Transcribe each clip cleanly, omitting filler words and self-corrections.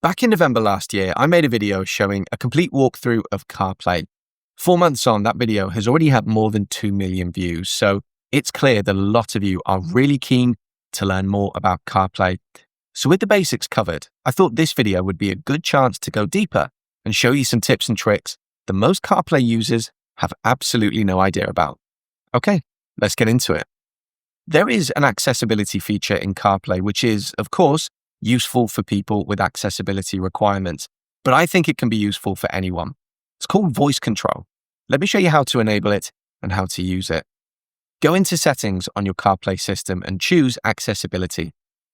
Back in November last year, I made a video showing a complete walkthrough of CarPlay. 4 months on, that video has already had more than 2 million views, so it's clear that a lot of you are really keen to learn more about CarPlay. So with the basics covered, I thought this video would be a good chance to go deeper and show you some tips and tricks that most CarPlay users have absolutely no idea about. Okay, let's get into it. There is an accessibility feature in CarPlay, which is, of course, useful for people with accessibility requirements, but I think it can be useful for anyone. It's called voice control. Let me show you how to enable it and how to use it. Go into settings on your CarPlay system and choose accessibility.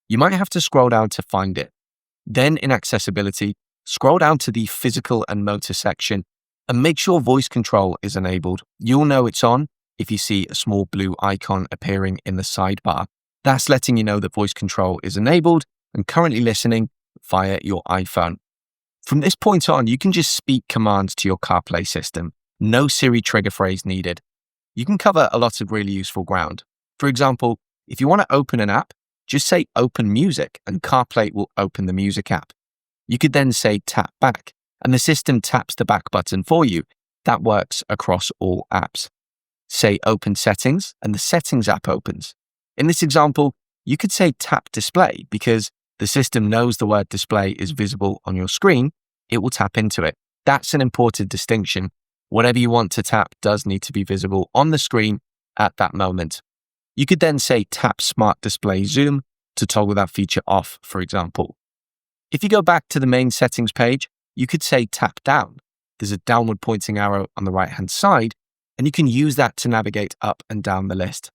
You might have to scroll down to find it. Then in accessibility, scroll down to the physical and motor section and make sure voice control is enabled. You'll know it's on if you see a small blue icon appearing in the sidebar. That's letting you know that voice control is enabled and currently listening via your iPhone. From this point on, you can just speak commands to your CarPlay system. No Siri trigger phrase needed. You can cover a lot of really useful ground. For example, if you want to open an app, just say open music and CarPlay will open the music app. You could then say tap back and the system taps the back button for you. That works across all apps. Say open settings and the settings app opens. In this example, you could say tap display because the system knows the word display is visible on your screen. It will tap into it. That's an important distinction. Whatever you want to tap does need to be visible on the screen at that moment. You could then say tap smart display zoom to toggle that feature off, for example. If you go back to the main settings page, you could say tap down. There's a downward pointing arrow on the right-hand side, and you can use that to navigate up and down the list.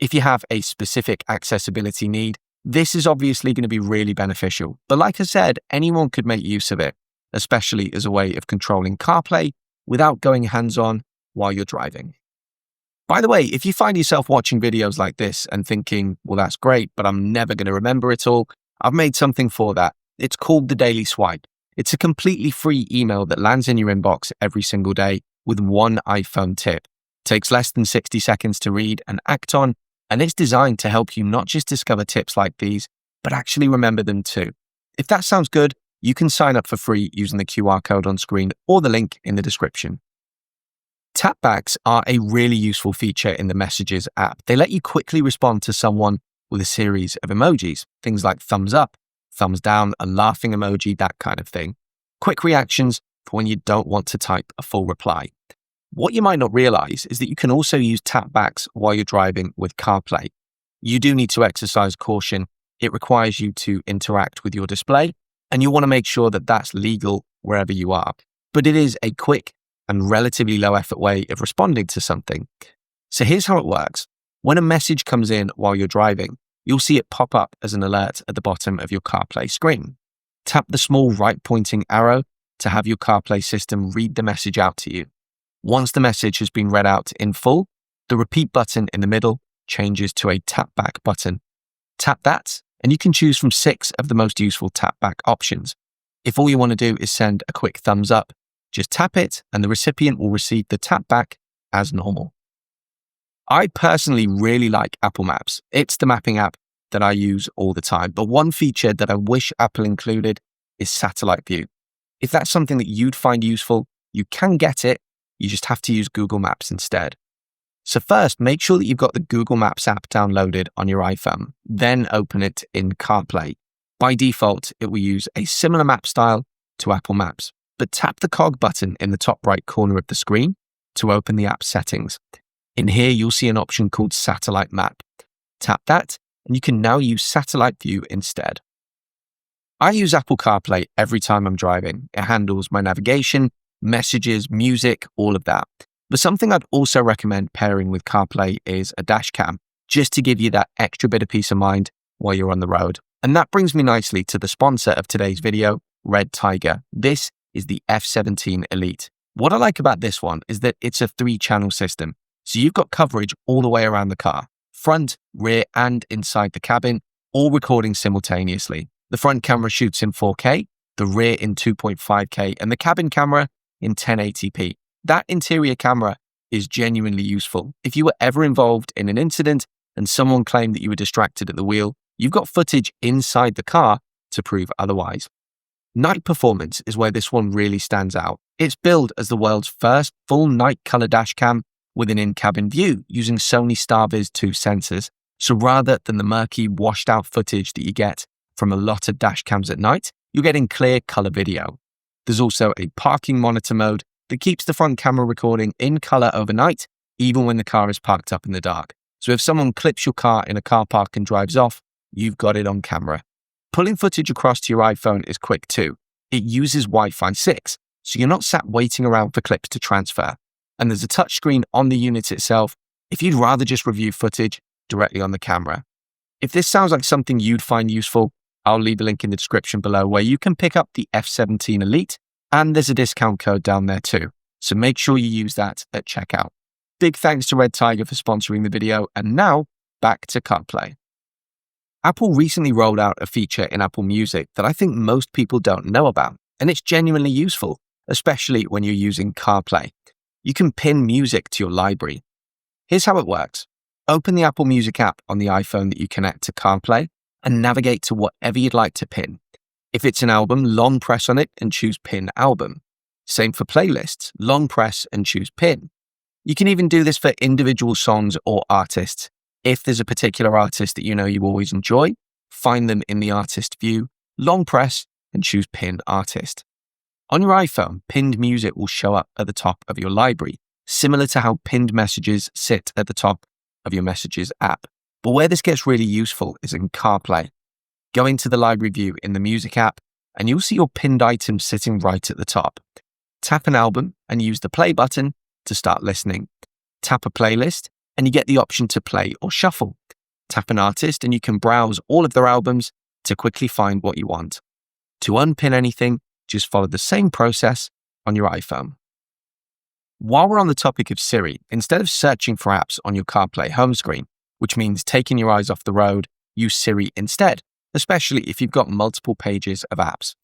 If you have a specific accessibility need, this is obviously going to be really beneficial. But like I said, anyone could make use of it, especially as a way of controlling CarPlay without going hands-on while you're driving. By the way, if you find yourself watching videos like this and thinking, well, that's great, but I'm never going to remember it all, I've made something for that. It's called the Daily Swipe. It's a completely free email that lands in your inbox every single day with one iPhone tip. It takes less than 60 seconds to read and act on, and it's designed to help you not just discover tips like these, but actually remember them too. If that sounds good, you can sign up for free using the QR code on screen or the link in the description. Tapbacks are a really useful feature in the Messages app. They let you quickly respond to someone with a series of emojis, things like thumbs up, thumbs down, a laughing emoji, that kind of thing. Quick reactions for when you don't want to type a full reply. What you might not realize is that you can also use tapbacks while you're driving with CarPlay. You do need to exercise caution. It requires you to interact with your display, and you want to make sure that that's legal wherever you are. But it is a quick and relatively low effort way of responding to something. So here's how it works. When a message comes in while you're driving, you'll see it pop up as an alert at the bottom of your CarPlay screen. Tap the small right pointing arrow to have your CarPlay system read the message out to you. Once the message has been read out in full, the repeat button in the middle changes to a tap back button. Tap that, and you can choose from 6 of the most useful tap back options. If all you want to do is send a quick thumbs up, just tap it and the recipient will receive the tap back as normal. I personally really like Apple Maps. It's the mapping app that I use all the time, but one feature that I wish Apple included is satellite view. If that's something that you'd find useful, you can get it. You just have to use Google Maps instead. So first, make sure that you've got the Google Maps app downloaded on your iPhone, then open it in CarPlay. By default, it will use a similar map style to Apple Maps, but tap the cog button in the top right corner of the screen to open the app settings. In here, you'll see an option called Satellite Map. Tap that, and you can now use Satellite View instead. I use Apple CarPlay every time I'm driving. It handles my navigation, messages, music, all of that. But something I'd also recommend pairing with CarPlay is a dash cam, just to give you that extra bit of peace of mind while you're on the road. And that brings me nicely to the sponsor of today's video, Redtiger. This is the F17 Elite. What I like about this one is that it's a 3-channel system. So you've got coverage all the way around the car, front, rear, and inside the cabin, all recording simultaneously. The front camera shoots in 4K, the rear in 2.5K, and the cabin camera in 1080p. That interior camera is genuinely useful. If you were ever involved in an incident and someone claimed that you were distracted at the wheel, you've got footage inside the car to prove otherwise. Night performance is where this one really stands out. It's billed as the world's first full night color dashcam with an in-cabin view using Sony StarViz 2 sensors. So rather than the murky, washed-out footage that you get from a lot of dashcams at night, you're getting clear color video. There's also a parking monitor mode that keeps the front camera recording in color overnight, even when the car is parked up in the dark. So if someone clips your car in a car park and drives off, you've got it on camera. Pulling footage across to your iPhone is quick too. It uses Wi-Fi 6, so you're not sat waiting around for clips to transfer. And there's a touchscreen on the unit itself if you'd rather just review footage directly on the camera. If this sounds like something you'd find useful, I'll leave a link in the description below where you can pick up the F17 Elite, and there's a discount code down there too. So make sure you use that at checkout. Big thanks to Redtiger for sponsoring the video, and now back to CarPlay. Apple recently rolled out a feature in Apple Music that I think most people don't know about, and it's genuinely useful, especially when you're using CarPlay. You can pin music to your library. Here's how it works. Open the Apple Music app on the iPhone that you connect to CarPlay and navigate to whatever you'd like to pin. If it's an album, long press on it and choose Pin Album. Same for playlists, long press and choose Pin. You can even do this for individual songs or artists. If there's a particular artist that you know you always enjoy, find them in the artist view, long press and choose Pin Artist. On your iPhone, pinned music will show up at the top of your library, similar to how pinned messages sit at the top of your Messages app. But where this gets really useful is in CarPlay. Go into the library view in the Music app, and you'll see your pinned items sitting right at the top. Tap an album and use the play button to start listening. Tap a playlist, and you get the option to play or shuffle. Tap an artist, and you can browse all of their albums to quickly find what you want. To unpin anything, just follow the same process on your iPhone. While we're on the topic of Siri, instead of searching for apps on your CarPlay home screen, which means taking your eyes off the road, use Siri instead, especially if you've got multiple pages of apps.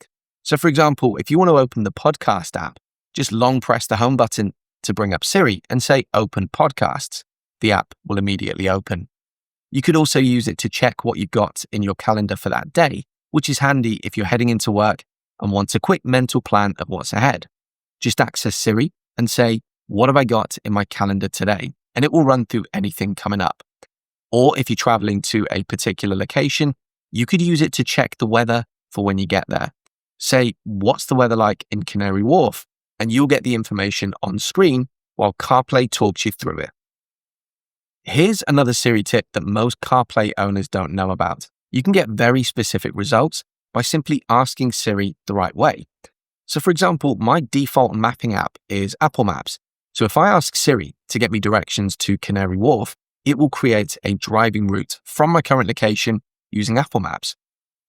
So for example, if you want to open the podcast app, just long press the home button to bring up Siri and say Open Podcasts. The app will immediately open. You could also use it to check what you've got in your calendar for that day, which is handy if you're heading into work and want a quick mental plan of what's ahead. Just access Siri and say, what have I got in my calendar today? And it will run through anything coming up. Or if you're traveling to a particular location, you could use it to check the weather for when you get there. Say, what's the weather like in Canary Wharf? And you'll get the information on screen while CarPlay talks you through it. Here's another Siri tip that most CarPlay owners don't know about. You can get very specific results by simply asking Siri the right way. So for example, my default mapping app is Apple Maps. So if I ask Siri to get me directions to Canary Wharf, it will create a driving route from my current location using Apple Maps.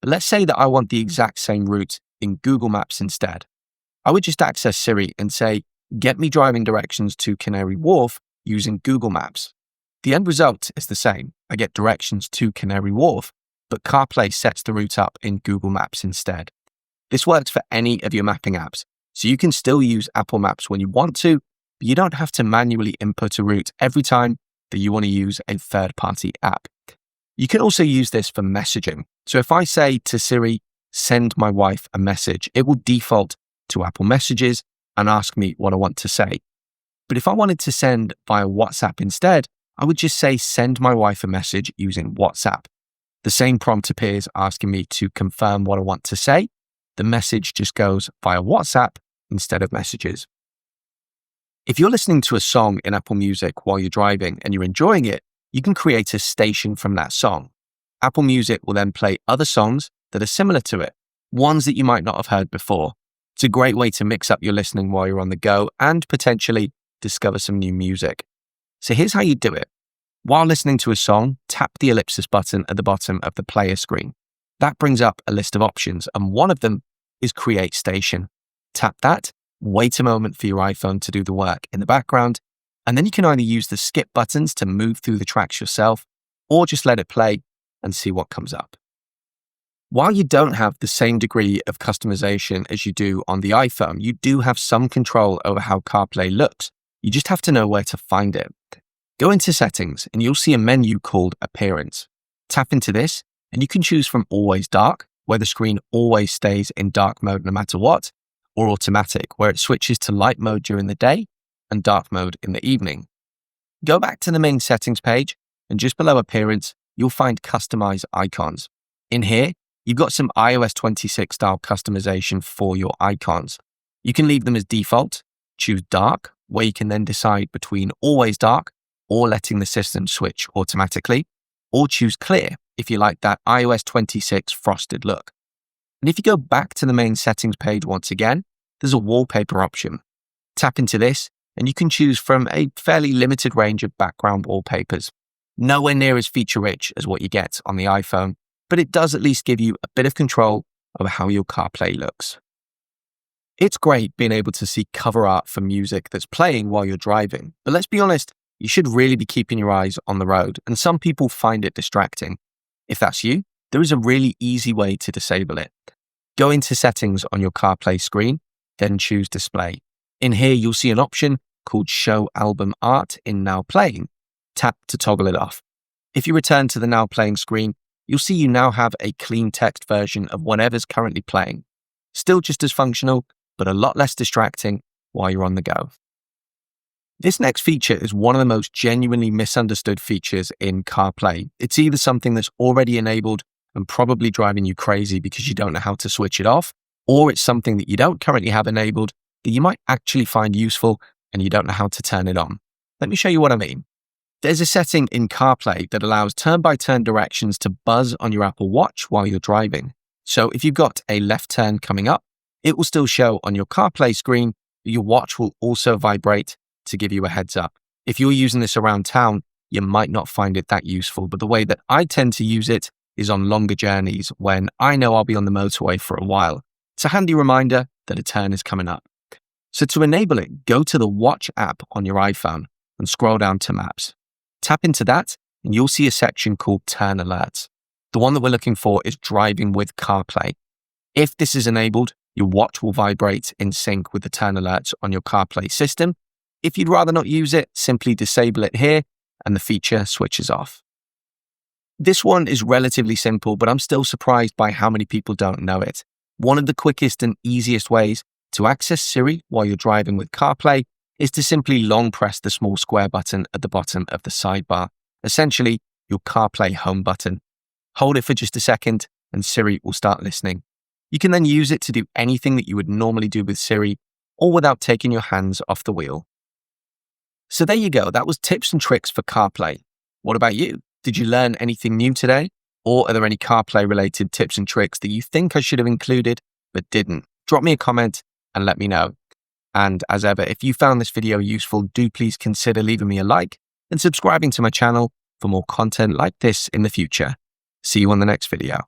But let's say that I want the exact same route in Google Maps instead. I would just access Siri and say, get me driving directions to Canary Wharf using Google Maps. The end result is the same. I get directions to Canary Wharf, but CarPlay sets the route up in Google Maps instead. This works for any of your mapping apps, so you can still use Apple Maps when you want to, but you don't have to manually input a route every time that you want to use a third-party app. You can also use this for messaging. So if I say to Siri, send my wife a message, it will default to Apple Messages and ask me what I want to say. But if I wanted to send via WhatsApp instead, I would just say send my wife a message using WhatsApp. The same prompt appears asking me to confirm what I want to say. The message just goes via WhatsApp instead of Messages. If you're listening to a song in Apple Music while you're driving and you're enjoying it, you can create a station from that song. Apple Music will then play other songs that are similar to it, ones that you might not have heard before. It's a great way to mix up your listening while you're on the go and potentially discover some new music. So here's how you do it. While listening to a song, tap the ellipsis button at the bottom of the player screen. That brings up a list of options, and one of them is Create Station. Tap that, wait a moment for your iPhone to do the work in the background, and then you can either use the skip buttons to move through the tracks yourself, or just let it play and see what comes up. While you don't have the same degree of customization as you do on the iPhone, you do have some control over how CarPlay looks. You just have to know where to find it. Go into Settings and you'll see a menu called Appearance. Tap into this and you can choose from Always Dark, where the screen always stays in dark mode no matter what, or automatic, where it switches to light mode during the day and dark mode in the evening. Go back to the main settings page, and just below appearance, you'll find customize icons. In here, you've got some iOS 26 style customization for your icons. You can leave them as default, choose dark, where you can then decide between always dark or letting the system switch automatically, or choose clear if you like that iOS 26 frosted look. And if you go back to the main settings page once again, there's a wallpaper option. Tap into this and you can choose from a fairly limited range of background wallpapers. Nowhere near as feature-rich as what you get on the iPhone, but it does at least give you a bit of control over how your CarPlay looks. It's great being able to see cover art for music that's playing while you're driving, but let's be honest, you should really be keeping your eyes on the road, and some people find it distracting. If that's you, there is a really easy way to disable it. Go into settings on your CarPlay screen, then choose display. In here, you'll see an option called Show Album Art in Now Playing. Tap to toggle it off. If you return to the Now Playing screen, you'll see you now have a clean text version of whatever's currently playing. Still just as functional, but a lot less distracting while you're on the go. This next feature is one of the most genuinely misunderstood features in CarPlay. It's either something that's already enabled and probably driving you crazy because you don't know how to switch it off, or it's something that you don't currently have enabled that you might actually find useful and you don't know how to turn it on. Let me show you what I mean. There's a setting in CarPlay that allows turn-by-turn directions to buzz on your Apple Watch while you're driving. So if you've got a left turn coming up, it will still show on your CarPlay screen, but your watch will also vibrate to give you a heads up. If you're using this around town, you might not find it that useful, but the way that I tend to use it is on longer journeys when I know I'll be on the motorway for a while. It's a handy reminder that a turn is coming up. So to enable it, go to the Watch app on your iPhone and scroll down to Maps. Tap into that and you'll see a section called Turn Alerts. The one that we're looking for is Driving with CarPlay. If this is enabled, your watch will vibrate in sync with the turn alerts on your CarPlay system. If you'd rather not use it, simply disable it here and the feature switches off. This one is relatively simple, but I'm still surprised by how many people don't know it. One of the quickest and easiest ways to access Siri while you're driving with CarPlay is to simply long press the small square button at the bottom of the sidebar, essentially your CarPlay home button. Hold it for just a second and Siri will start listening. You can then use it to do anything that you would normally do with Siri, all without taking your hands off the wheel. So there you go, that was tips and tricks for CarPlay. What about you? Did you learn anything new today? Or are there any CarPlay related tips and tricks that you think I should have included but didn't? Drop me a comment and let me know. And as ever, if you found this video useful, do please consider leaving me a like and subscribing to my channel for more content like this in the future. See you on the next video.